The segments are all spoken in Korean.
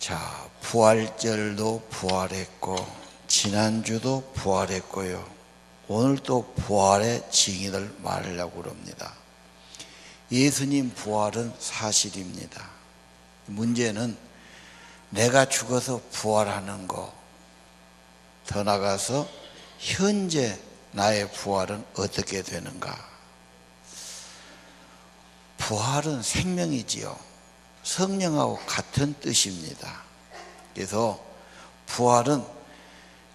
자, 부활절도 부활했고 지난주도 부활했고요. 오늘 또 부활의 증인을 말하려고 합니다. 예수님 부활은 사실입니다. 문제는 내가 죽어서 부활하는 거, 더 나아가서 현재 나의 부활은 어떻게 되는가? 부활은 생명이지요. 성령하고 같은 뜻입니다. 그래서 부활은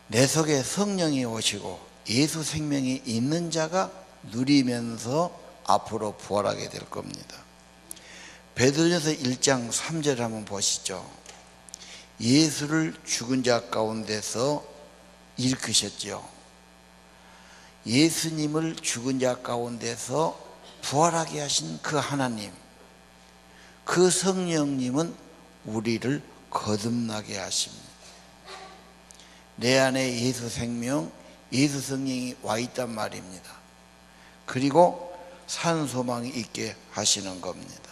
내 속에 성령이 오시고 예수 생명이 있는 자가 누리면서 앞으로 부활하게 될 겁니다. 베드로전서 1장 3절 한번 보시죠. 예수를 죽은 자 가운데서 일으키셨지요. 예수님을 죽은 자 가운데서 부활하게 하신 그 하나님, 그 성령님은 우리를 거듭나게 하십니다. 내 안에 예수 생명, 예수 성령이 와 있단 말입니다. 그리고 산 소망이 있게 하시는 겁니다.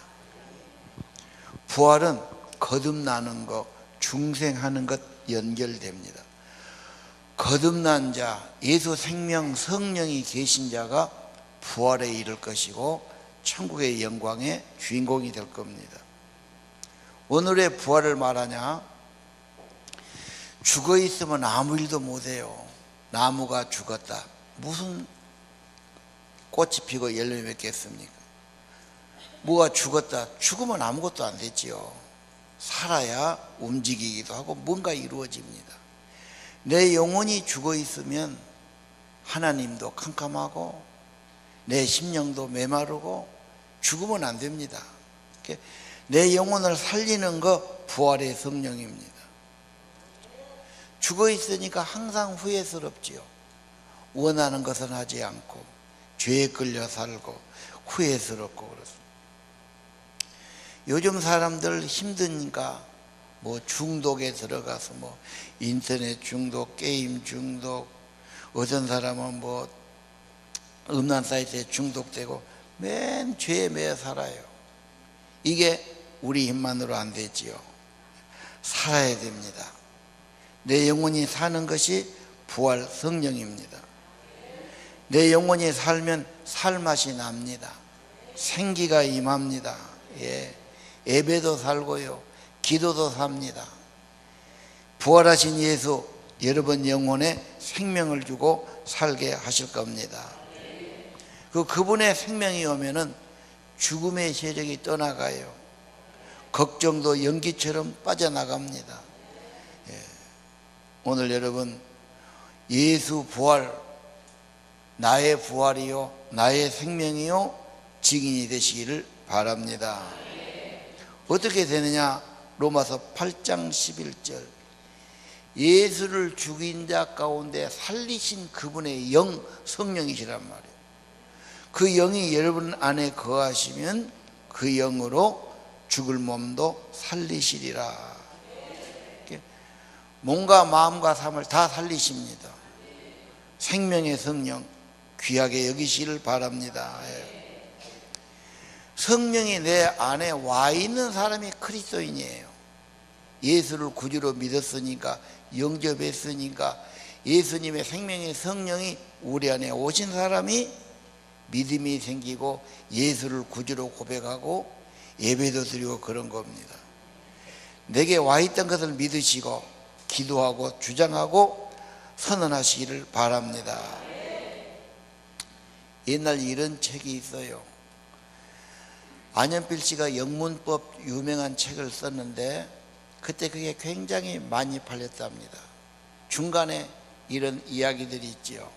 부활은 거듭나는 것, 중생하는 것 연결됩니다. 거듭난 자, 예수 생명 성령이 계신 자가 부활에 이를 것이고 천국의 영광의 주인공이 될 겁니다. 오늘의 부활을 말하냐? 죽어 있으면 아무 일도 못해요. 나무가 죽었다. 무슨 꽃이 피고 열매 맺겠습니까? 뭐가 죽었다. 죽으면 아무것도 안 되지요. 살아야 움직이기도 하고 뭔가 이루어집니다. 내 영혼이 죽어 있으면 하나님도 캄캄하고 내 심령도 메마르고 죽으면 안 됩니다. 내 영혼을 살리는 것 부활의 성령입니다. 죽어 있으니까 항상 후회스럽지요. 원하는 것은 하지 않고 죄에 끌려 살고 후회스럽고 그렇습니다. 요즘 사람들 힘드니까 뭐 중독에 들어가서 뭐 인터넷 중독, 게임 중독, 어떤 사람은 뭐 음란 사이트에 중독되고 맨 죄에 매여 살아요. 이게 우리 힘만으로 안 되지요. 살아야 됩니다. 내 영혼이 사는 것이 부활 성령입니다. 내 영혼이 살면 살맛이 납니다. 생기가 임합니다. 예배도 살고요, 기도도 삽니다. 부활하신 예수, 여러분 영혼에 생명을 주고 살게 하실 겁니다. 그분의 생명이 오면은 죽음의 세력이 떠나가요. 걱정도 연기처럼 빠져나갑니다. 오늘 여러분 예수 부활, 나의 부활이요 나의 생명이요 증인이 되시기를 바랍니다. 어떻게 되느냐? 로마서 8장 11절, 예수를 죽인 자 가운데 살리신 그분의 영, 성령이시란 말이에요. 그 영이 여러분 안에 거하시면 그 영으로 죽을 몸도 살리시리라. 몸과 마음과 삶을 다 살리십니다. 생명의 성령 귀하게 여기시기를 바랍니다. 성령이 내 안에 와 있는 사람이 그리스도인이에요. 예수를 구주로 믿었으니까, 영접했으니까, 예수님의 생명의 성령이 우리 안에 오신 사람이 믿음이 생기고 예수를 구주로 고백하고 예배도 드리고 그런 겁니다. 내게 와 있던 것을 믿으시고 기도하고 주장하고 선언하시기를 바랍니다. 옛날 이런 책이 있어요. 안현필 씨가 영문법 유명한 책을 썼는데 그때 그게 굉장히 많이 팔렸답니다. 중간에 이런 이야기들이 있지요.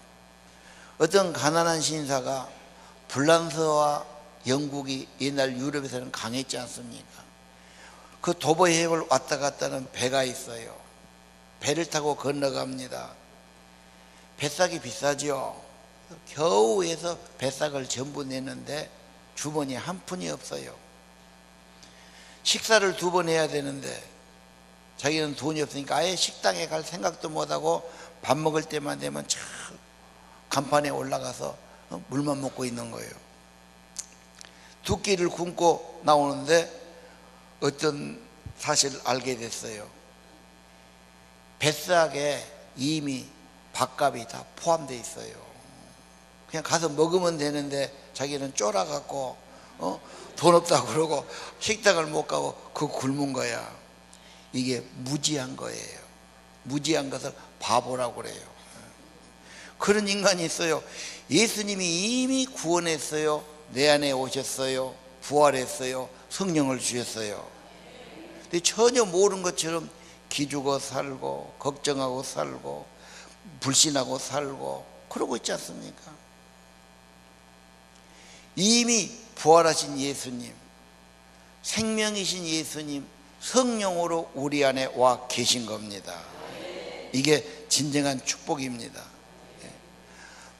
어떤 가난한 신사가, 프랑스와 영국이 옛날 유럽에서는 강했지 않습니까? 그 도보 해역을 왔다 갔다 하는 배가 있어요. 배를 타고 건너갑니다. 뱃삭이 비싸죠. 겨우 해서 뱃삭을 전부 내는데 주머니에 한 푼이 없어요. 식사를 2번 해야 되는데 자기는 돈이 없으니까 아예 식당에 갈 생각도 못하고 밥 먹을 때만 되면 저 간판에 올라가서 물만 먹고 있는 거예요. 2끼를 굶고 나오는데 어떤 사실 알게 됐어요. 뱃삭에 이미 밥값이 다 포함되어 있어요. 그냥 가서 먹으면 되는데 자기는 쫄아갖고 돈 없다고 그러고 식당을 못 가고 그 굶은 거야. 이게 무지한 거예요. 무지한 것을 바보라고 그래요. 그런 인간이 있어요. 예수님이 이미 구원했어요. 내 안에 오셨어요. 부활했어요. 성령을 주셨어요. 근데 전혀 모르는 것처럼 기죽어 살고 걱정하고 살고 불신하고 살고 그러고 있지 않습니까? 이미 부활하신 예수님, 생명이신 예수님, 성령으로 우리 안에 와 계신 겁니다. 이게 진정한 축복입니다.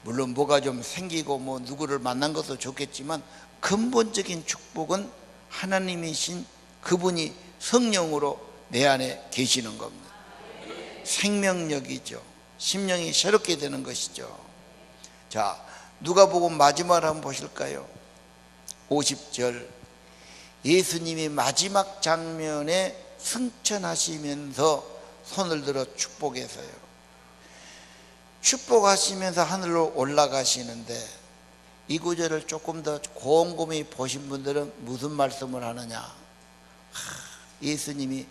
물론 뭐가 좀 생기고 뭐 누구를 만난 것도 좋겠지만 근본적인 축복은 하나님이신 그분이 성령으로 내 안에 계시는 겁니다. 생명력이죠. 심령이 새롭게 되는 것이죠. 자, 누가복음 마지막을 한번 보실까요? 50절. 예수님이 마지막 장면에 승천하시면서 손을 들어 축복해서요. 축복하시면서 하늘로 올라가시는데 이 구절을 조금 더 곰곰이 보신 분들은 무슨 말씀을 하느냐? 예수님이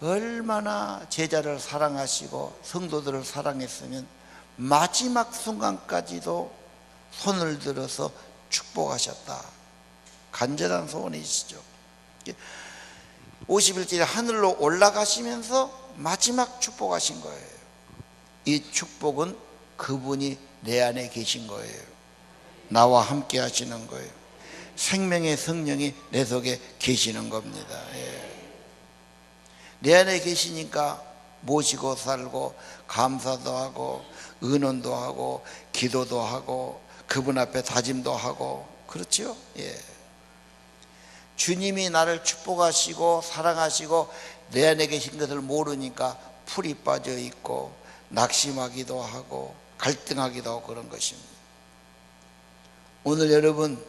얼마나 제자를 사랑하시고 성도들을 사랑했으면 마지막 순간까지도 손을 들어서 축복하셨다. 간절한 소원이시죠. 51절에 하늘로 올라가시면서 마지막 축복하신 거예요. 이 축복은 그분이 내 안에 계신 거예요. 나와 함께 하시는 거예요. 생명의 성령이 내 속에 계시는 겁니다. 내 안에 계시니까 모시고 살고 감사도 하고 의논도 하고 기도도 하고 그분 앞에 다짐도 하고 그렇죠? 주님이 나를 축복하시고 사랑하시고 내 안에 계신 것을 모르니까 풀이 빠져 있고 낙심하기도 하고 갈등하기도 하고 그런 것입니다. 오늘 여러분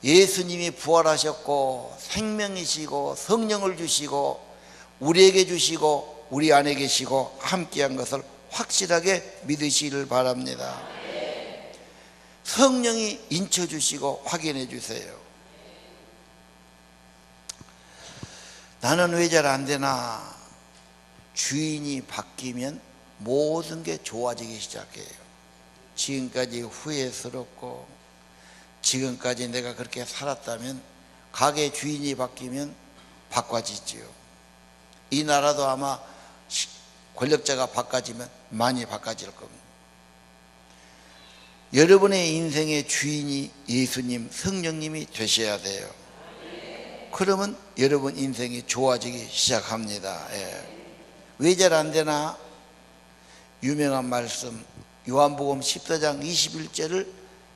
예수님이 부활하셨고 생명이시고 성령을 주시고 우리에게 주시고 우리 안에 계시고 함께한 것을 확실하게 믿으시기를 바랍니다. 성령이 인쳐주시고 확인해 주세요. 나는 왜 잘 안 되나? 주인이 바뀌면 모든 게 좋아지기 시작해요. 지금까지 후회스럽고 지금까지 내가 그렇게 살았다면 가게 주인이 바뀌면 바꿔지지요. 이 나라도 아마 권력자가 바꿔지면 많이 바꿔질 겁니다. 여러분의 인생의 주인이 예수님, 성령님이 되셔야 돼요. 그러면 여러분 인생이 좋아지기 시작합니다. 왜 잘 안 되나? 유명한 말씀 요한복음 14장 21절을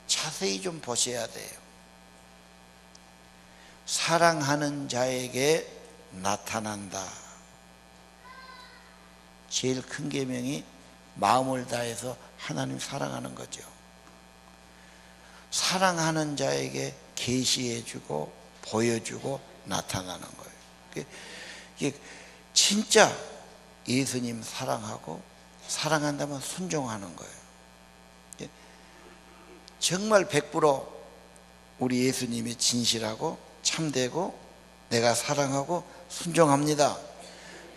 자세히 좀 보셔야 돼요. 사랑하는 자에게 나타난다. 제일 큰 계명이 마음을 다해서 하나님 사랑하는 거죠. 사랑하는 자에게 계시해주고 보여주고 나타나는 거예요. 이게 진짜 예수님 사랑하고 사랑한다면 순종하는 거예요. 정말 100% 우리 예수님이 진실하고 참되고 내가 사랑하고 순종합니다.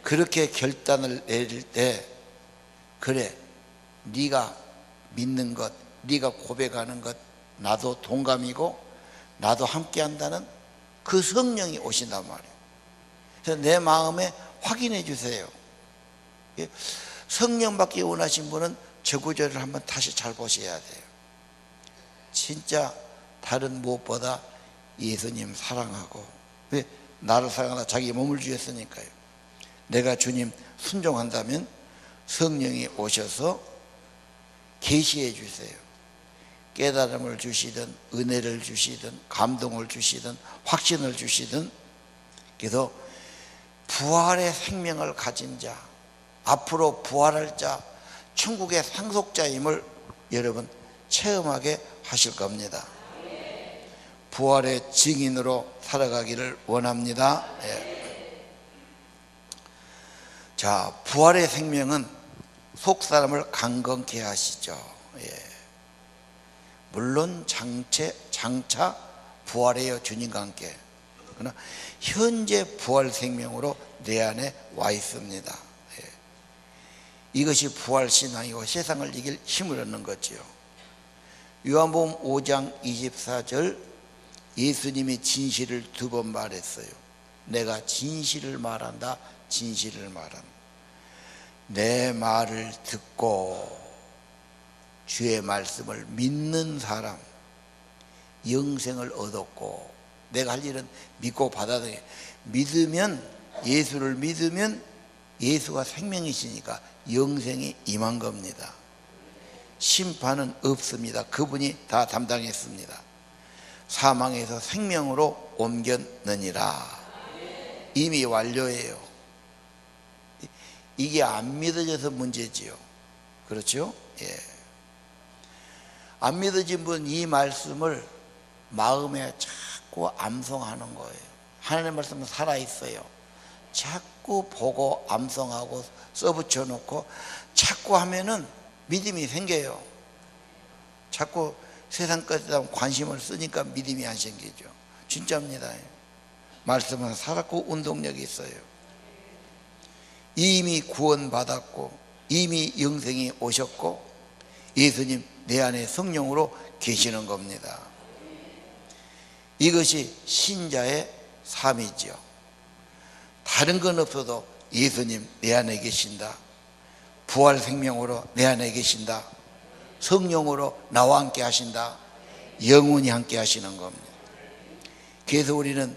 그렇게 결단을 내릴 때 그래 네가 믿는 것 네가 고백하는 것 나도 동감이고 나도 함께 한다는 그 성령이 오신단 말이에요. 그래서 내 마음에 확인해 주세요. 성령 받기 원하신 분은 저 구절을 한번 다시 잘 보셔야 돼요. 진짜 다른 무엇보다 예수님 사랑하고 왜? 나를 사랑하다 자기 몸을 주셨으니까요. 내가 주님 순종한다면 성령이 오셔서 계시해 주세요. 깨달음을 주시든 은혜를 주시든 감동을 주시든 확신을 주시든 그래서 부활의 생명을 가진 자 앞으로 부활할 자 천국의 상속자임을 여러분 체험하게 하실 겁니다. 부활의 증인으로 살아가기를 원합니다. 자, 부활의 생명은 속 사람을 강건케 하시죠. 예. 물론 장차 부활해요, 주님과 함께. 그러나 현재 부활 생명으로 내 안에 와 있습니다. 예. 이것이 부활 신앙이고 세상을 이길 힘을 얻는 거지요. 요한복음 5장 24절, 예수님이 진실을 2번 말했어요. 내가 진실을 말한다, 진실을 말한다. 내 말을 듣고 주의 말씀을 믿는 사람 영생을 얻었고, 내가 할 일은 믿고 받아들여. 믿으면, 예수를 믿으면 예수가 생명이시니까 영생이 임한 겁니다. 심판은 없습니다. 그분이 다 담당했습니다. 사망에서 생명으로 옮겼느니라. 이미 완료예요. 이게 안 믿어져서 문제지요. 그렇죠? 예. 안 믿어진 분 이 말씀을 마음에 자꾸 암송하는 거예요. 하나님의 말씀은 살아있어요. 자꾸 보고 암송하고 써붙여 놓고 자꾸 하면은 믿음이 생겨요. 자꾸 세상 것에 대한 관심을 쓰니까 믿음이 안 생기죠. 진짜입니다. 말씀은 살았고 운동력이 있어요. 이미 구원받았고 이미 영생이 오셨고 예수님 내 안에 성령으로 계시는 겁니다. 이것이 신자의 삶이죠. 다른 건 없어도 예수님 내 안에 계신다, 부활 생명으로 내 안에 계신다, 성령으로 나와 함께 하신다, 영원히 함께 하시는 겁니다. 그래서 우리는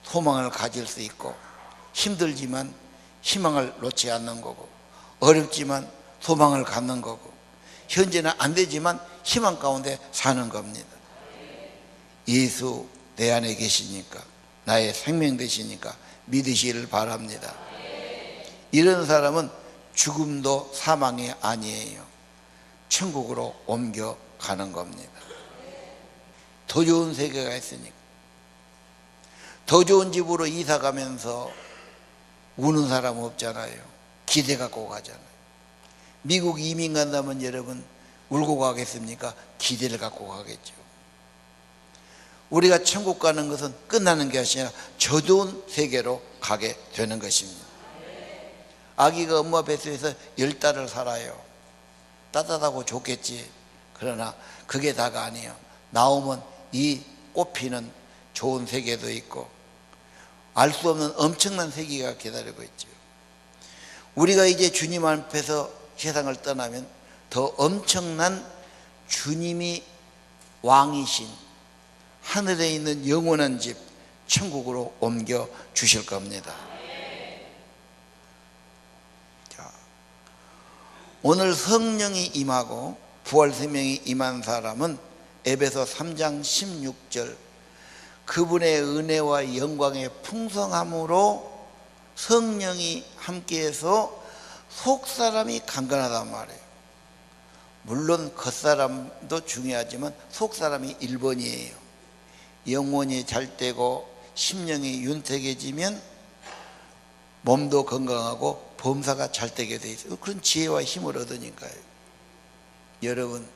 소망을 가질 수 있고, 힘들지만 희망을 놓지 않는 거고, 어렵지만 소망을 갖는 거고, 현재는 안 되지만 희망 가운데 사는 겁니다. 예수 내 안에 계시니까, 나의 생명 되시니까 믿으시기를 바랍니다. 이런 사람은 죽음도 사망이 아니에요. 천국으로 옮겨가는 겁니다. 더 좋은 세계가 있으니까. 더 좋은 집으로 이사 가면서 우는 사람 없잖아요. 기대 갖고 가잖아요. 미국 이민 간다면 여러분 울고 가겠습니까? 기대를 갖고 가겠죠. 우리가 천국 가는 것은 끝나는 것이 아니라 저 좋은 세계로 가게 되는 것입니다. 아기가 엄마 뱃속에서 10달을 살아요. 따뜻하고 좋겠지. 그러나 그게 다가 아니에요. 나오면 이 꽃피는 좋은 세계도 있고 알 수 없는 엄청난 세계가 기다리고 있죠. 우리가 이제 주님 앞에서 세상을 떠나면 더 엄청난 주님이 왕이신 하늘에 있는 영원한 집 천국으로 옮겨 주실 겁니다. 자, 오늘 성령이 임하고 부활 생명이 임한 사람은 에베소 3장 16절, 그분의 은혜와 영광의 풍성함으로 성령이 함께해서 속사람이 강건하단 말이에요. 물론 겉사람도 중요하지만 속사람이 1번이에요. 영혼이 잘 되고 심령이 윤택해지면 몸도 건강하고 범사가 잘 되게 돼 있어요. 그런 지혜와 힘을 얻으니까요. 여러분,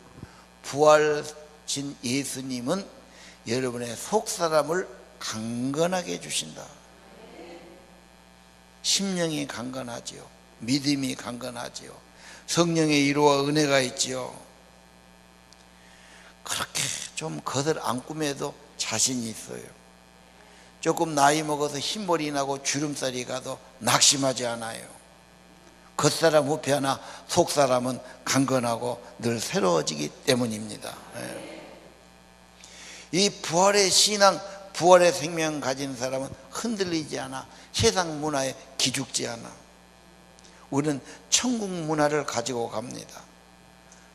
부활신 예수님은 여러분의 속사람을 강건하게 해주신다. 심령이 강건하지요. 믿음이 강건하지요. 성령의 위로와 은혜가 있지요. 그렇게 좀 겉을 안 꾸며도 자신이 있어요. 조금 나이 먹어서 흰머리 나고 주름살이 가도 낙심하지 않아요. 겉사람 후패 하나 속사람은 강건하고 늘 새로워지기 때문입니다. 이 부활의 신앙, 부활의 생명 가진 사람은 흔들리지 않아. 세상 문화에 기죽지 않아. 우리는 천국 문화를 가지고 갑니다.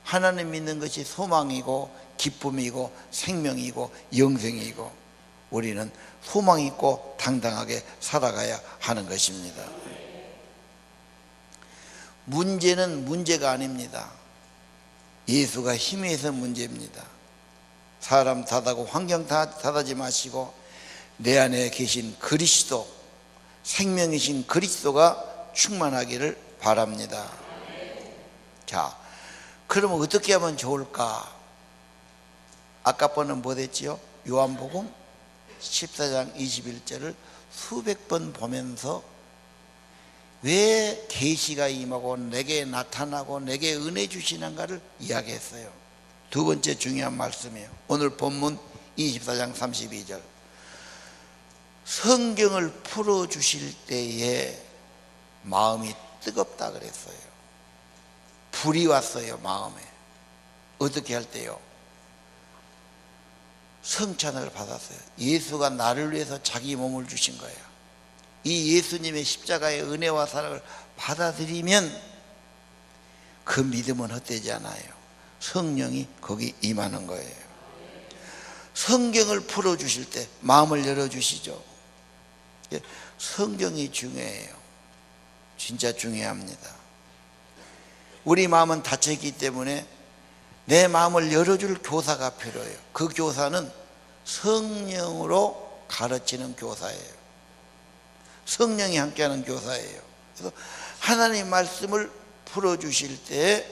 하나님 믿는 것이 소망이고 기쁨이고 생명이고 영생이고, 우리는 소망 있고 당당하게 살아가야 하는 것입니다. 문제는 문제가 아닙니다. 예수가 힘이 있어 문제입니다. 사람 탓하고 환경 탓하지 마시고 내 안에 계신 그리스도, 생명이신 그리스도가 충만하기를 바랍니다. 자, 그러면 어떻게 하면 좋을까? 아까 번은 뭐 됐지요? 요한복음 14장 21절을 수백 번 보면서 왜 계시가 임하고 내게 나타나고 내게 은혜 주시는가를 이야기했어요. 두 번째 중요한 말씀이에요. 오늘 본문 24장 32절. 성경을 풀어주실 때에 마음이 뜨겁다 그랬어요. 불이 왔어요, 마음에. 어떻게 할 때요? 성찬을 받았어요. 예수가 나를 위해서 자기 몸을 주신 거예요. 이 예수님의 십자가의 은혜와 사랑을 받아들이면 그 믿음은 헛되지 않아요. 성령이 거기 임하는 거예요. 성경을 풀어주실 때 마음을 열어주시죠. 성경이 중요해요. 진짜 중요합니다. 우리 마음은 닫혀있기 때문에 내 마음을 열어줄 교사가 필요해요. 그 교사는 성령으로 가르치는 교사예요. 성령이 함께하는 교사예요. 그래서 하나님 말씀을 풀어주실 때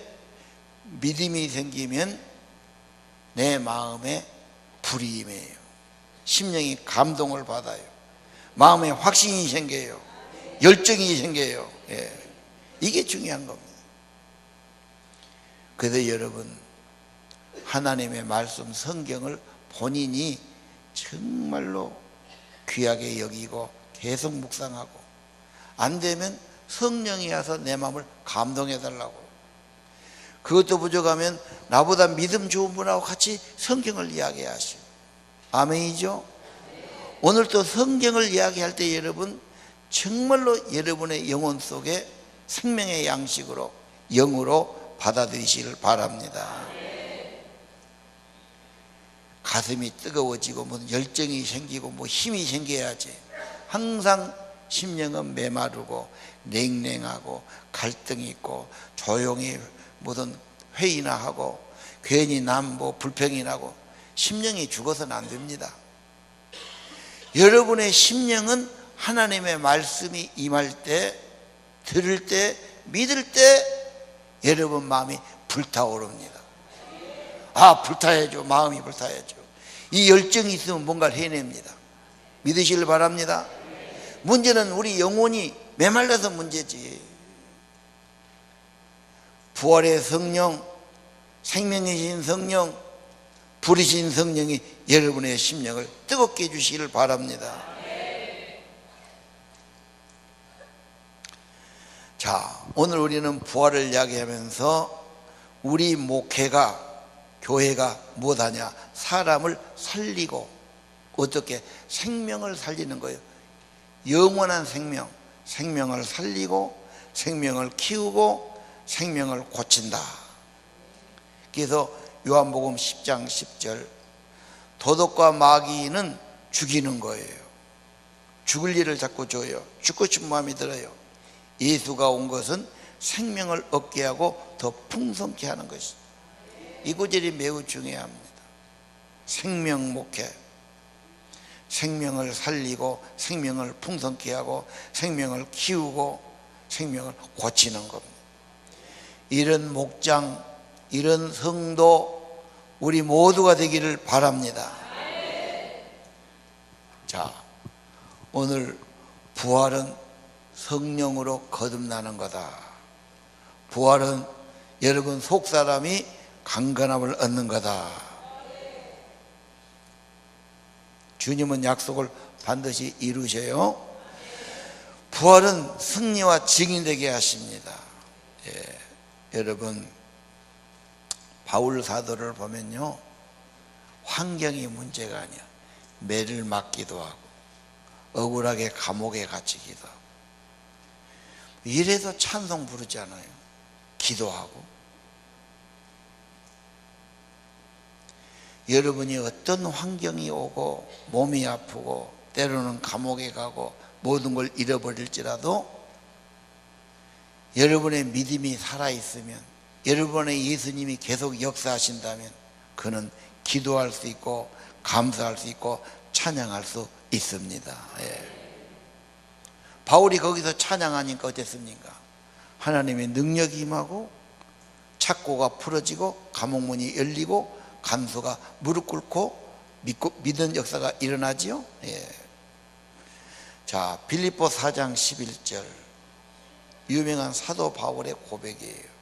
믿음이 생기면 내 마음에 불이 임해요. 심령이 감동을 받아요. 마음에 확신이 생겨요. 열정이 생겨요. 예. 이게 중요한 겁니다. 그래서 여러분, 하나님의 말씀 성경을 본인이 정말로 귀하게 여기고 계속 묵상하고, 안 되면 성령이 와서 내 마음을 감동해 달라고. 그것도 부족하면 나보다 믿음 좋은 분하고 같이 성경을 이야기하시고. 아멘이죠? 오늘 또 성경을 이야기할 때 여러분 정말로 여러분의 영혼 속에 생명의 양식으로 영으로 받아들이시길 바랍니다. 가슴이 뜨거워지고 무슨 열정이 생기고 뭐 힘이 생겨야지. 항상 심령은 메마르고 냉랭하고 갈등이 있고 조용히 무슨 회의나 하고 괜히 남 뭐 불평이 나고 심령이 죽어서는 안 됩니다. 여러분의 심령은 하나님의 말씀이 임할 때, 들을 때, 믿을 때 여러분 마음이 불타오릅니다. 아, 불타야죠. 마음이 불타야죠. 이 열정이 있으면 뭔가를 해냅니다. 믿으시길 바랍니다. 문제는 우리 영혼이 메말라서 문제지. 부활의 성령, 생명이신 성령, 부르신 성령이 여러분의 심령을 뜨겁게 해주시기를 바랍니다. 자, 오늘 우리는 부활을 이야기하면서 우리 목회가, 교회가 무엇하냐? 사람을 살리고, 어떻게? 생명을 살리는 거예요. 영원한 생명, 생명을 살리고 생명을 키우고 생명을 고친다. 그래서 요한복음 10장 10절, 도덕과 마귀는 죽이는 거예요. 죽을 일을 자꾸 줘요. 죽고 싶은 마음이 들어요. 예수가 온 것은 생명을 얻게 하고 더 풍성케 하는 것이죠. 이 구절이 매우 중요합니다. 생명 목회, 생명을 살리고 생명을 풍성케 하고 생명을 키우고 생명을 고치는 겁니다. 이런 목장, 이런 성도 우리 모두가 되기를 바랍니다. 자, 오늘 부활은 성령으로 거듭나는 거다. 부활은 여러분 속사람이 강건함을 얻는 거다. 주님은 약속을 반드시 이루셔요. 부활은 승리와 증인되게 하십니다. 예, 여러분 바울 사도를 보면요, 환경이 문제가 아니야. 매를 맞기도 하고 억울하게 감옥에 갇히기도 하고, 이래도 찬송 부르잖아요. 기도하고. 여러분이 어떤 환경이 오고 몸이 아프고 때로는 감옥에 가고 모든 걸 잃어버릴지라도 여러분의 믿음이 살아있으면, 여러분의 예수님이 계속 역사하신다면 그는 기도할 수 있고 감사할 수 있고 찬양할 수 있습니다. 예. 바울이 거기서 찬양하니까 어땠습니까? 하나님의 능력이 임하고 착고가 풀어지고 감옥문이 열리고 간수가 무릎 꿇고 믿는 역사가 일어나지요. 예. 자, 빌립보 4장 11절, 유명한 사도 바울의 고백이에요.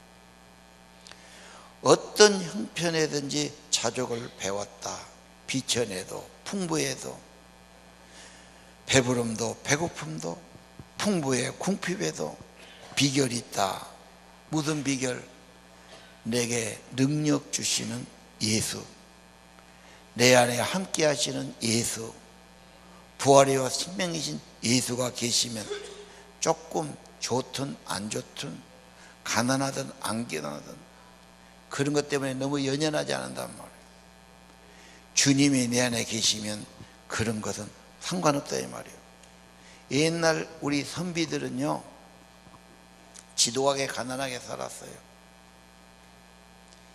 어떤 형편에든지 자족을 배웠다. 비천에도 풍부에도, 배부름도 배고픔도, 풍부에 궁핍에도 비결이 있다. 무슨 비결? 내게 능력 주시는 예수, 내 안에 함께 하시는 예수, 부활이와 생명이신 예수가 계시면 조금 좋든 안 좋든, 가난하든 안 가난하든 그런 것 때문에 너무 연연하지 않는단 말이에요. 주님이 내 안에 계시면 그런 것은 상관없다 이 말이에요. 옛날 우리 선비들은요, 지도하게 가난하게 살았어요.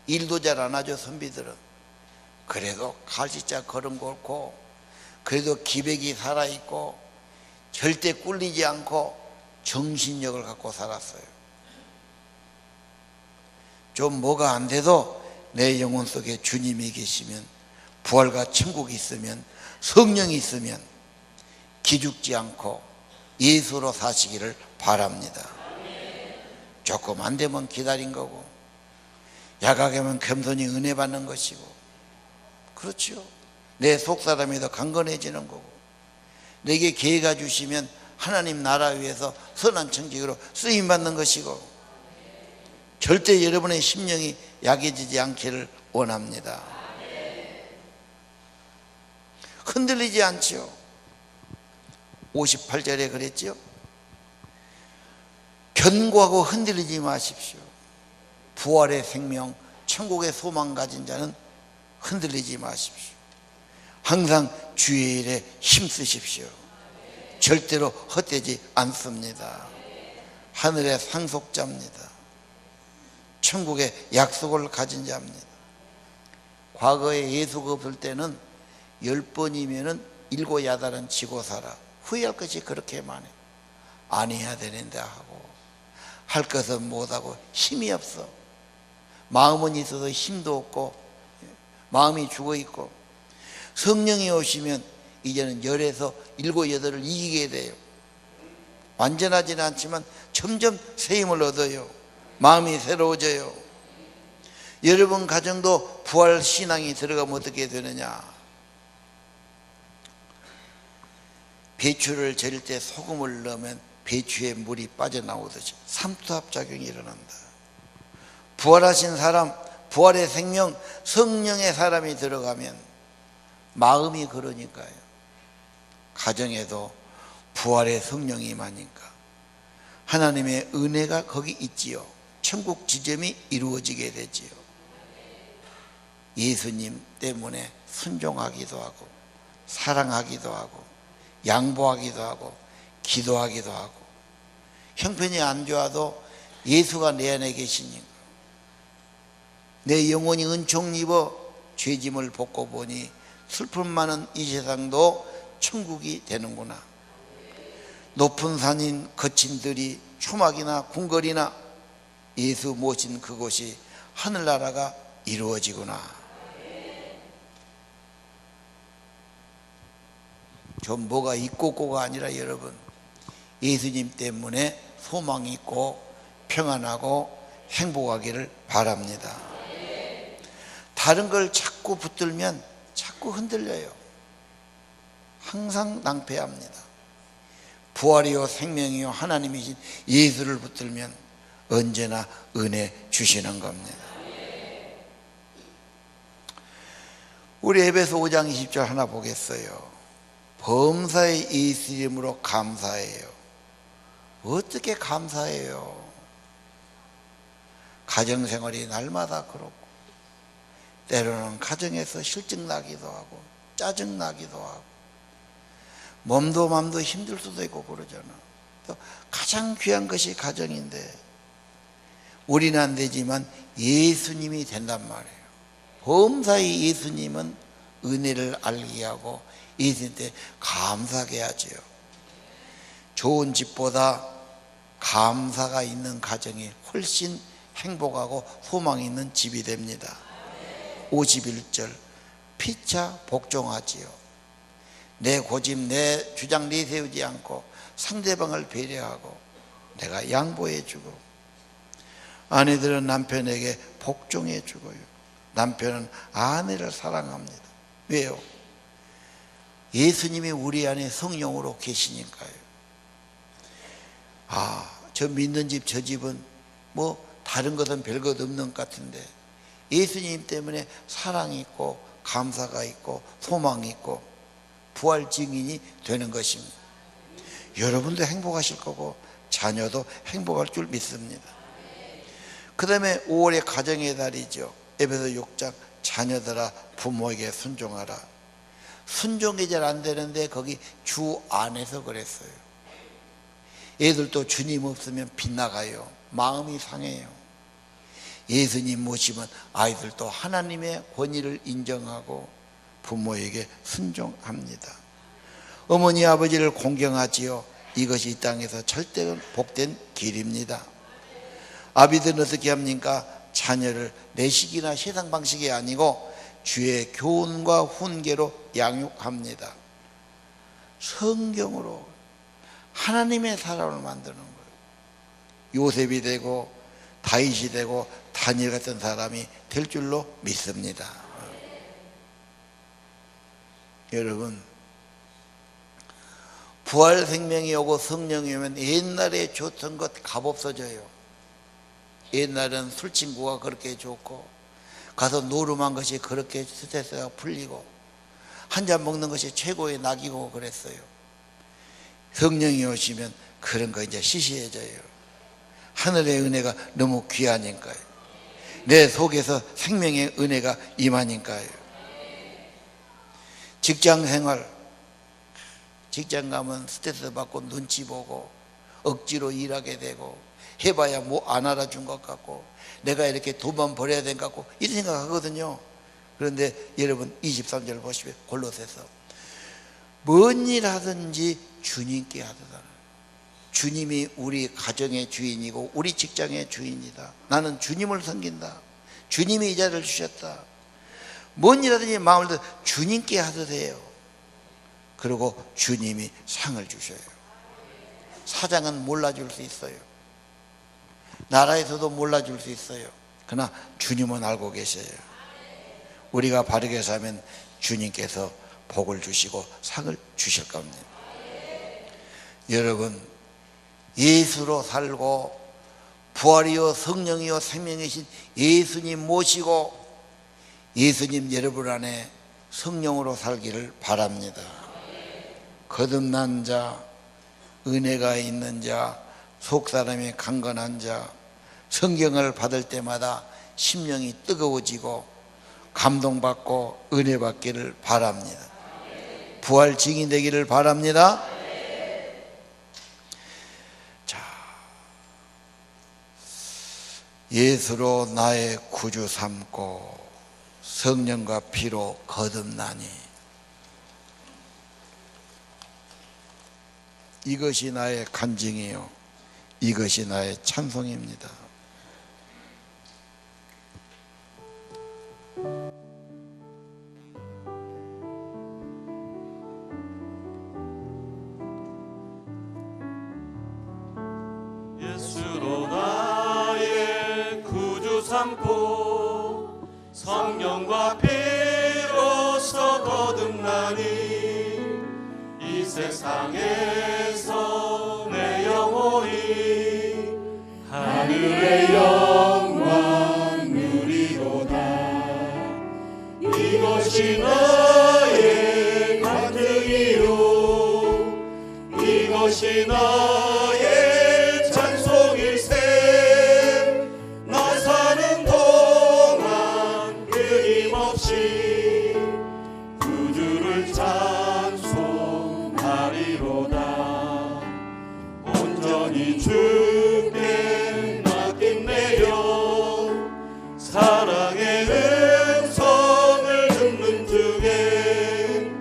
일도 잘 안 하죠. 선비들은. 그래도 갈치자 걸음 걸고, 그래도 기백이 살아있고, 절대 꿀리지 않고 정신력을 갖고 살았어요. 좀 뭐가 안 돼도 내 영혼 속에 주님이 계시면, 부활과 천국이 있으면, 성령이 있으면 기죽지 않고 예수로 사시기를 바랍니다. 조금 안 되면 기다린 거고, 약하게면 겸손히 은혜 받는 것이고, 그렇죠. 내 속사람이 더 강건해지는 거고, 내게 기회가 주시면 하나님 나라 위해서 선한 청직으로 쓰임받는 것이고, 절대 여러분의 심령이 약해지지 않기를 원합니다. 흔들리지 않죠. 58절에 그랬죠. 견고하고 흔들리지 마십시오. 부활의 생명, 천국의 소망 가진 자는 흔들리지 마십시오. 항상 주의 일에 힘쓰십시오. 절대로 헛되지 않습니다. 하늘의 상속자입니다. 천국의 약속을 가진 자입니다. 과거에 예수가 없을 때는 10번이면은 7야단은 지고 살아. 후회할 것이 그렇게 많아요. 안 해야 되는데 하고, 할 것은 못하고 힘이 없어. 마음은 있어도 힘도 없고, 마음이 죽어있고, 성령이 오시면 이제는 10에서 7, 8을 이기게 돼요. 완전하지는 않지만 점점 새 힘을 얻어요. 마음이 새로워져요. 여러분 가정도 부활 신앙이 들어가면 어떻게 되느냐? 배추를 절일 때 소금을 넣으면 배추에 물이 빠져나오듯이 삼투압작용이 일어난다. 부활하신 사람, 부활의 생명, 성령의 사람이 들어가면 마음이 그러니까요. 가정에도 부활의 성령이 임하니까 하나님의 은혜가 거기 있지요. 천국 지점이 이루어지게 되지요. 예수님 때문에 순종하기도 하고, 사랑하기도 하고, 양보하기도 하고, 기도하기도 하고, 형편이 안 좋아도 예수가 내 안에 계시니까, 내 영혼이 은총 입어 죄짐을 벗고 보니 슬픔 많은 이 세상도 천국이 되는구나. 높은 산인 거친 들이 초막이나 궁궐이나 예수 모신 그곳이 하늘나라가 이루어지구나. 좀 뭐가 있고 없고가 아니라 여러분, 예수님 때문에 소망이 있고 평안하고 행복하기를 바랍니다. 다른 걸 자꾸 붙들면 자꾸 흔들려요. 항상 낭패합니다. 부활이요 생명이요 하나님이신 예수를 붙들면 언제나 은혜 주시는 겁니다. 우리 에베소 5장 20절 하나 보겠어요. 범사의 예수 이름으로 감사해요. 어떻게 감사해요? 가정생활이 날마다 그렇고, 때로는 가정에서 실증나기도 하고 짜증나기도 하고, 몸도 맘도 힘들 수도 있고 그러잖아. 또 가장 귀한 것이 가정인데 우리는 안 되지만 예수님이 된단 말이에요. 범사의 예수님은 은혜를 알게 하고 예수님 때 감사하게 하죠. 좋은 집보다 감사가 있는 가정이 훨씬 행복하고 소망이 있는 집이 됩니다. 51절 피차 복종하지요. 내 고집 내 주장 내세우지 않고 상대방을 배려하고 내가 양보해 주고, 아내들은 남편에게 복종해 주고요. 남편은 아내를 사랑합니다. 왜요? 예수님이 우리 안에 성령으로 계시니까요. 저 믿는 집 저 집은 뭐 다른 것은 별것 없는 것 같은데 예수님 때문에 사랑이 있고 감사가 있고 소망이 있고 부활 증인이 되는 것입니다. 여러분도 행복하실 거고 자녀도 행복할 줄 믿습니다. 그 다음에 5월의 가정의 달이죠. 에베소 6장 자녀들아 부모에게 순종하라. 순종이 잘 안 되는데 거기 주 안에서 그랬어요. 애들도 주님 없으면 빗나가요. 마음이 상해요. 예수님 모시면 아이들도 하나님의 권위를 인정하고 부모에게 순종합니다. 어머니 아버지를 공경하지요. 이것이 이 땅에서 절대 복된 길입니다. 아비들은 어떻게 합니까? 자녀를 내식이나 세상 방식이 아니고 주의 교훈과 훈계로 양육합니다. 성경으로 하나님의 사람을 만드는 거예요. 요셉이 되고 다윗이 되고 다니엘 같은 사람이 될 줄로 믿습니다. 여러분, 부활 생명이 오고 성령이 오면 옛날에 좋던 것 값없어져요. 옛날엔 술 친구가 그렇게 좋고 가서 노름한 것이 그렇게 스트레스가 풀리고 한 잔 먹는 것이 최고의 낙이고 그랬어요. 성령이 오시면 그런 거 이제 시시해져요. 하늘의 은혜가 너무 귀하니까요. 내 속에서 생명의 은혜가 임하니까요. 직장 생활, 직장 가면 스트레스 받고 눈치 보고 억지로 일하게 되고 해봐야 뭐 안 알아준 것 같고 내가 이렇게 돈만 벌어야 될 것 같고 이런 생각하거든요. 그런데 여러분 23절 보시면 골로새서 뭔 일 하든지 주님께 하더라. 주님이 우리 가정의 주인이고 우리 직장의 주인이다. 나는 주님을 섬긴다. 주님이 이 자리를 주셨다. 뭔 일 하든지 마음을 다 주님께 하더래요. 그리고 주님이 상을 주셔요. 사장은 몰라줄 수 있어요. 나라에서도 몰라줄 수 있어요. 그러나 주님은 알고 계셔요. 우리가 바르게 살면 주님께서 복을 주시고 상을 주실 겁니다. 여러분, 예수로 살고 부활이요 성령이요 생명이신 예수님 모시고 예수님 여러분 안에 성령으로 살기를 바랍니다. 거듭난 자, 은혜가 있는 자, 속사람이 강건한 자, 성경을 받을 때마다 심령이 뜨거워지고 감동받고 은혜 받기를 바랍니다. 부활 증인 되기를 바랍니다. 자, 예수로 나의 구주 삼고 성령과 피로 거듭나니 이것이 나의 간증이요 이것이 나의 찬송입니다. 예수로 나의 구주 삼고 성령과 피로써 거듭나니 이 세상에서 내 영혼이 하늘의 영광 누리도다. 이것이 나의 간증이요 이것이 나의 찬송일세. 나 사는 동안 끊임없이 구주를 찬송하리로다. 온전히 주께 맡김내어 사랑의 음성을 듣는 중에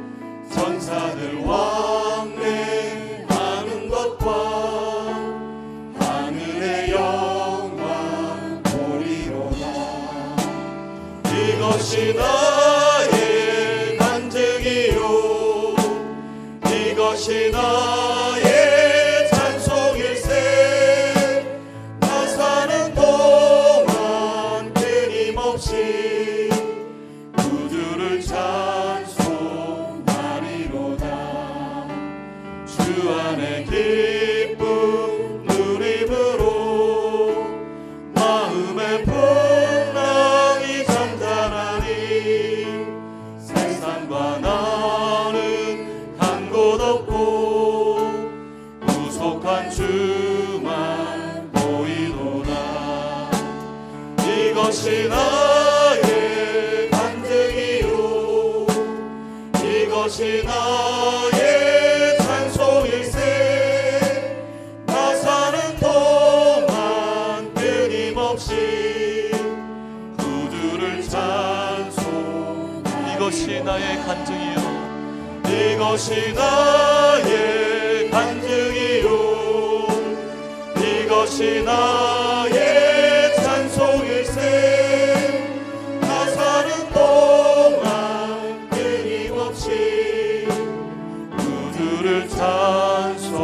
전사들 왕래하는 것과 거룩한 주만 보이도다. 이것이 나의 간증이요 이것이 나의 찬송일세. 나 사는 동안 끊임없이 구주를 찬송. 이것이 나의 간증이요 이것이 나의 간증이요 이것이 나의 찬송일세. 나 사는 동안 끊임없이 구주를 찬송하리로다.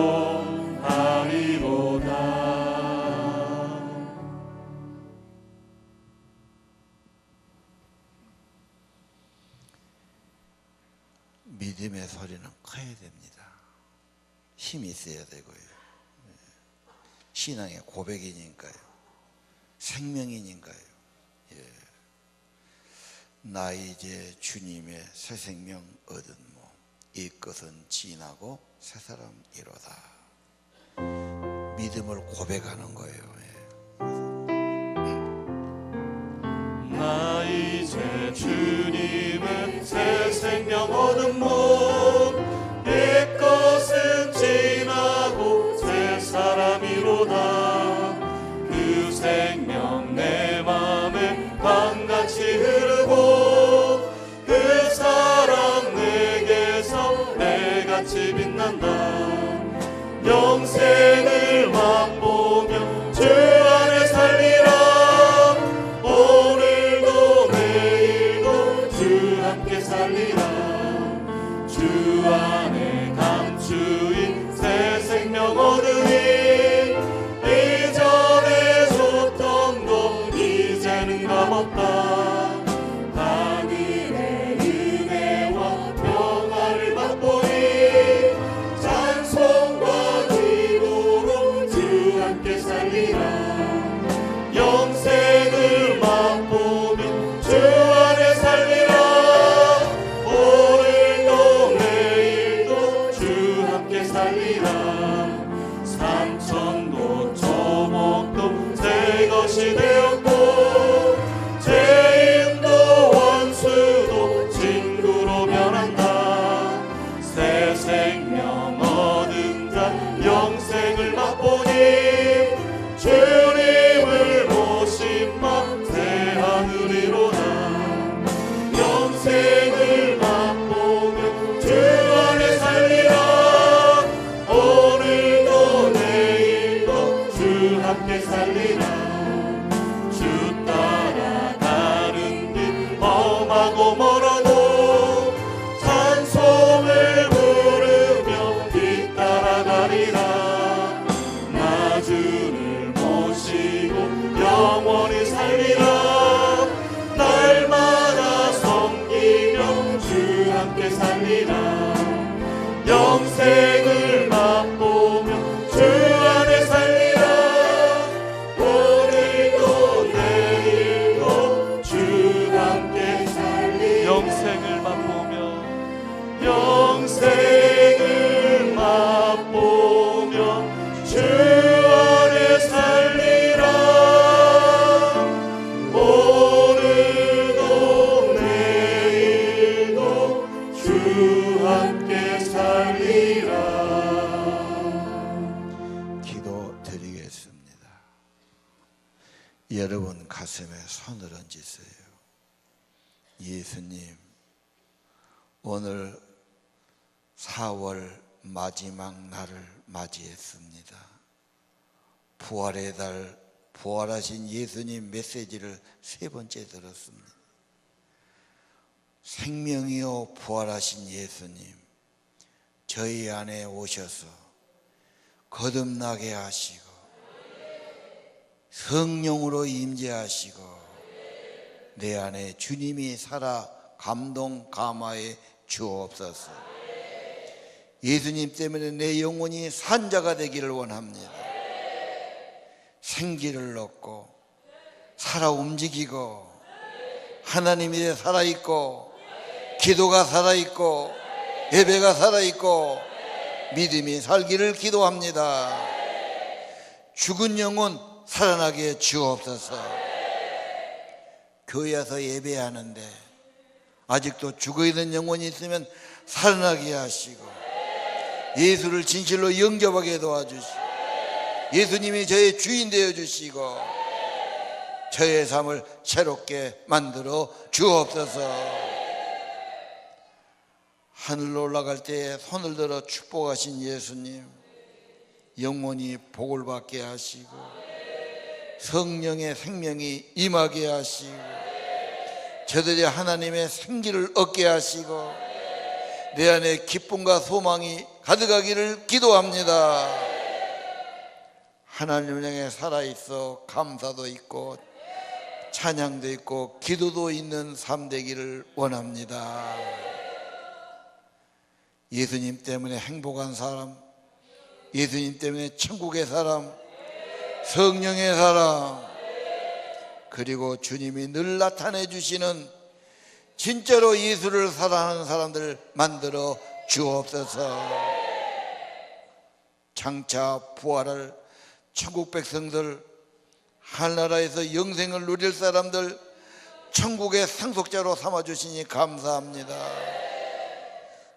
믿음의 소리는 커야 됩니다. 힘이 있어야 되고요. 신앙의 고백이니까요. 생명이니까요. 예. 나 이제 주님의 새 생명 얻은 몸, 이 것은 지나고 새 사람이로다. 믿음을 고백하는 거예요. 나 이제 주님의 새 생명 얻은 몸, 옛 것은 지나고 새 사람이로다. 그 생명 내 맘에 강같이 흐르고 그 사랑 내게서 해같이 빛난다. 영생을 맛보며 주 안에 살리라. 오늘도 내일도 주 함께 살리라. 주 안에 감추인 새 생명 얻으니 이전에 줬던 것 이제는 값없다. 하늘의 은혜와 평화를 맛보니 찬송과 기도로 주 함께 살리라. 영생을 맛보며 주 안에 살리라. 오늘도 내일도 주 함께 살리라. 삼천도 초목도 새 것이 되었고 죄인도 원수도 친구로 변한다. 새 생명 얻은 자 영생을 맛보니 주님을 모심만 새 하늘이로다. 영생을 맛보며 주 안에 살리라. 오늘도 내일도 주 함께 살리라. 주 따라 가는 길 험하고 멀어도 찬송을 부르며 뒤따라가리라. 나 주를 모시고 영원히 살리라. 날마다 섬기며 주 함께 살리라. 영생을 맛보며 주 안에 살리라. 오늘도 내일도 주 함께 살리라. 영생을 맛보며 영생을 맛보며 주 안에 살리라. 오늘도 내일도 주 함께 살리라. 기도 드리겠습니다. 여러분 가슴에 손을 얹으세요. 예수님, 오늘 4월 마지막 날을 맞이했습니다. 부활의 달, 부활하신 예수님 메시지를 3번째 들었습니다. 생명이요 부활하신 예수님, 저희 안에 오셔서 거듭나게 하시고 성령으로 임재하시고 내 안에 주님이 살아 감동 감화해 주옵소서. 예수님 때문에 내 영혼이 산자가 되기를 원합니다. 생기를 얻고 살아 움직이고 하나님이 살아있고 기도가 살아있고 예배가 살아있고 믿음이 살기를 기도합니다. 죽은 영혼 살아나게 주옵소서. 교회에서 예배하는데 아직도 죽어있는 영혼이 있으면 살아나게 하시고, 예수를 진실로 영접하게 도와주시고, 예수님이 저의 주인 되어 주시고, 저의 삶을 새롭게 만들어 주옵소서. 하늘로 올라갈 때에 손을 들어 축복하신 예수님, 영원히 복을 받게 하시고 성령의 생명이 임하게 하시고 저들이 하나님의 생기를 얻게 하시고 내 안에 기쁨과 소망이 가득하기를 기도합니다. 하나님을 향해 살아있어 감사도 있고 찬양도 있고 기도도 있는 삶 되기를 원합니다. 예수님 때문에 행복한 사람, 예수님 때문에 천국의 사람, 성령의 사람, 그리고 주님이 늘 나타내 주시는 진짜로 예수를 사랑하는 사람들 만들어 주옵소서. 장차 부활할 천국 백성들, 하늘나라에서 영생을 누릴 사람들 천국의 상속자로 삼아주시니 감사합니다.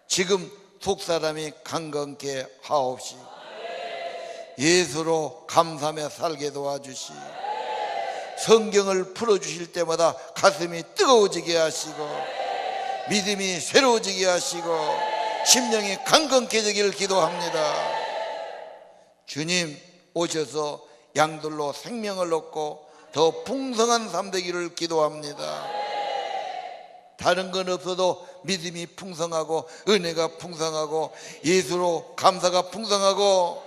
지금 속사람이 강건케 하옵시고 예수로 감사하며 살게 도와주시고 성경을 풀어주실 때마다 가슴이 뜨거워지게 하시고 믿음이 새로워지게 하시고 심령이 강건케 되기를 기도합니다. 주님 오셔서 양들로 생명을 얻고 더 풍성한 삶 되기를 기도합니다. 다른 건 없어도 믿음이 풍성하고 은혜가 풍성하고 예수로 감사가 풍성하고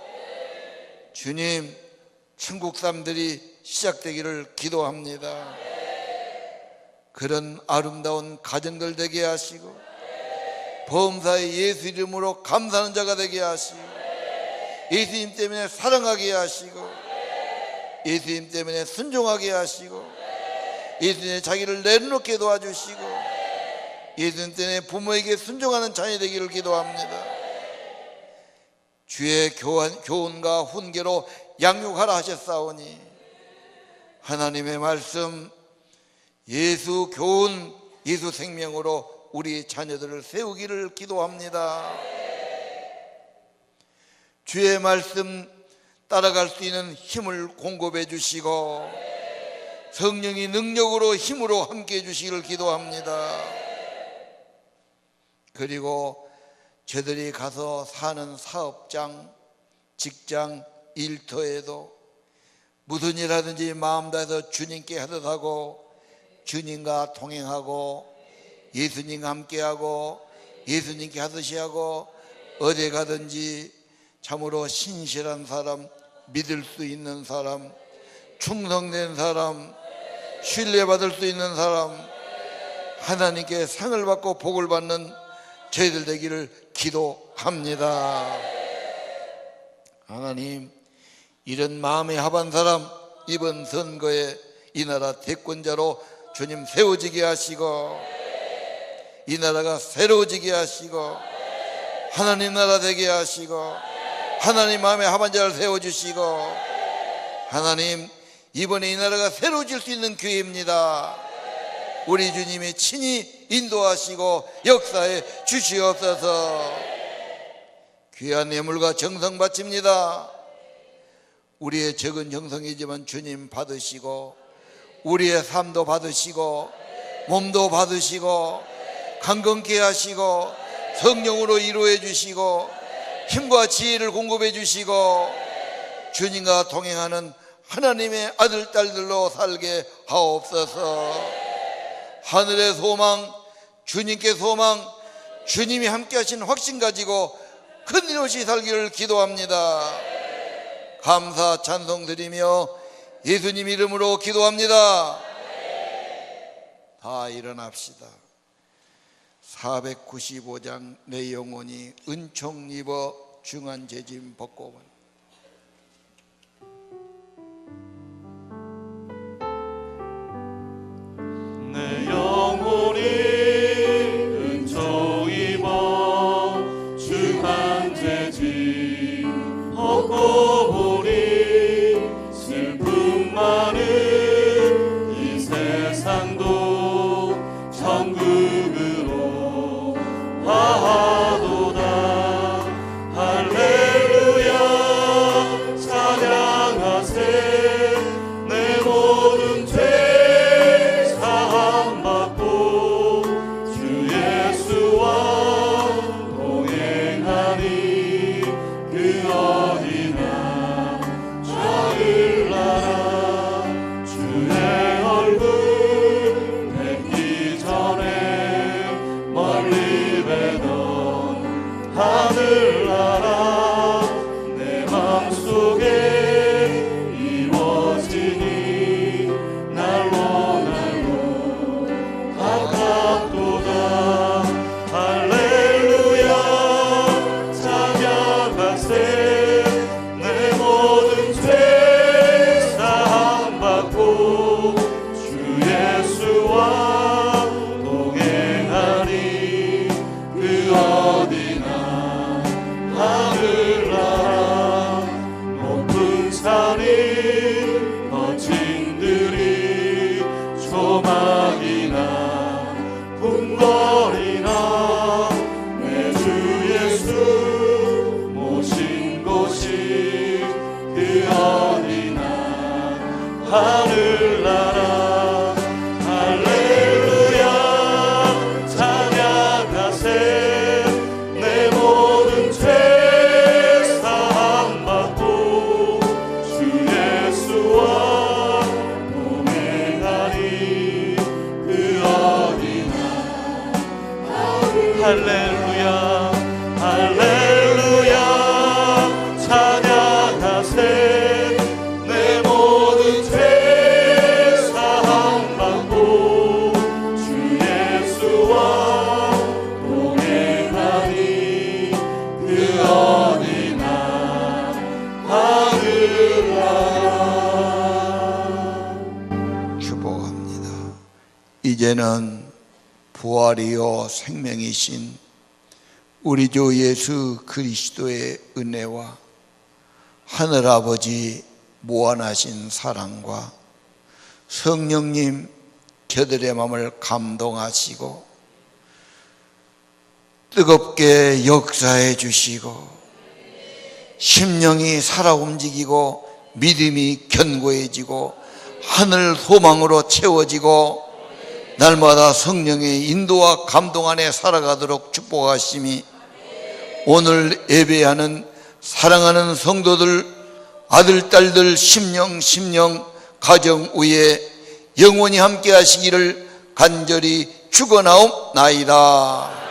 주님 천국 삶들이 시작되기를 기도합니다. 그런 아름다운 가정들 되게 하시고 범사의 예수 이름으로 감사하는 자가 되게 하시고 예수님 때문에 사랑하게 하시고 예수님 때문에 순종하게 하시고 예수님의 자기를 내려놓게 도와주시고 예수님 때문에 부모에게 순종하는 자녀 되기를 기도합니다. 주의 교훈과 훈계로 양육하라 하셨사오니 하나님의 말씀, 예수 교훈, 예수 생명으로 우리 자녀들을 세우기를 기도합니다. 주의 말씀 따라갈 수 있는 힘을 공급해 주시고 성령이 능력으로 힘으로 함께해 주시기를 기도합니다. 그리고 저들이 가서 사는 사업장, 직장, 일터에도 무슨 일 하든지 마음 다해서 주님께 하듯 하고 주님과 동행하고 예수님과 함께하고 예수님께 하듯이 하고 어디 가든지 참으로 신실한 사람, 믿을 수 있는 사람, 충성된 사람, 신뢰받을 수 있는 사람, 하나님께 상을 받고 복을 받는 저희들 되기를 기도합니다. 하나님, 이런 마음에 합한 사람 이번 선거에 이 나라 대권자로 주님 세워지게 하시고 이 나라가 새로워지게 하시고 하나님 나라 되게 하시고 하나님 마음에 합한 자를 세워주시고 하나님 이번에 이 나라가 새로워질 수 있는 기회입니다. 우리 주님이 친히 인도하시고 역사에 주시옵소서. 귀한 예물과 정성 바칩니다. 우리의 적은 정성이지만 주님 받으시고 우리의 삶도 받으시고 몸도 받으시고 강건케 하시고 성령으로 이루어 주시고 힘과 지혜를 공급해 주시고 주님과 동행하는 하나님의 아들 딸들로 살게 하옵소서. 하늘의 소망, 주님께 소망, 주님이 함께 하신 확신 가지고 끊임없이 살기를 기도합니다. 감사 찬송 드리며 예수님 이름으로 기도합니다. 다 일어납시다. 495장 내 영혼이 은총 입어 중한 재짐 벗고 내 영혼이 은총 입어 중한 재짐 속에 이루어지니 날로 가깝도다. 할렐루야 찬양하세. 내 모든 죄 사함받고 주 예수와 동행하리. 그 어디나 하늘나라 높은 산이 거친들이 조막이나 궁궐이나 내 주 예수 모신 곳이 그 어디나 하늘나라. 할렐루야 찬양하세. 내 모든 죄 사함받고 주 예수와 동행하리. 그 어디나 할렐루야 할렐루야 찬양하세. 내 모든 죄 사함받고 주 예수와 동행하리. 그 어디나 하늘나라. 축복합니다. 이제는 부활이요 생명이신 우리 주 예수 그리스도의 은혜와 하늘아버지 무한하신 사랑과 성령님 저들의 마음을 감동하시고 뜨겁게 역사해 주시고 심령이 살아 움직이고 믿음이 견고해지고 하늘 소망으로 채워지고 날마다 성령의 인도와 감동 안에 살아가도록 축복하심이 오늘 예배하는 사랑하는 성도들 아들 딸들 심령 가정 위에 영원히 함께 하시기를 간절히 축원하옵나이다.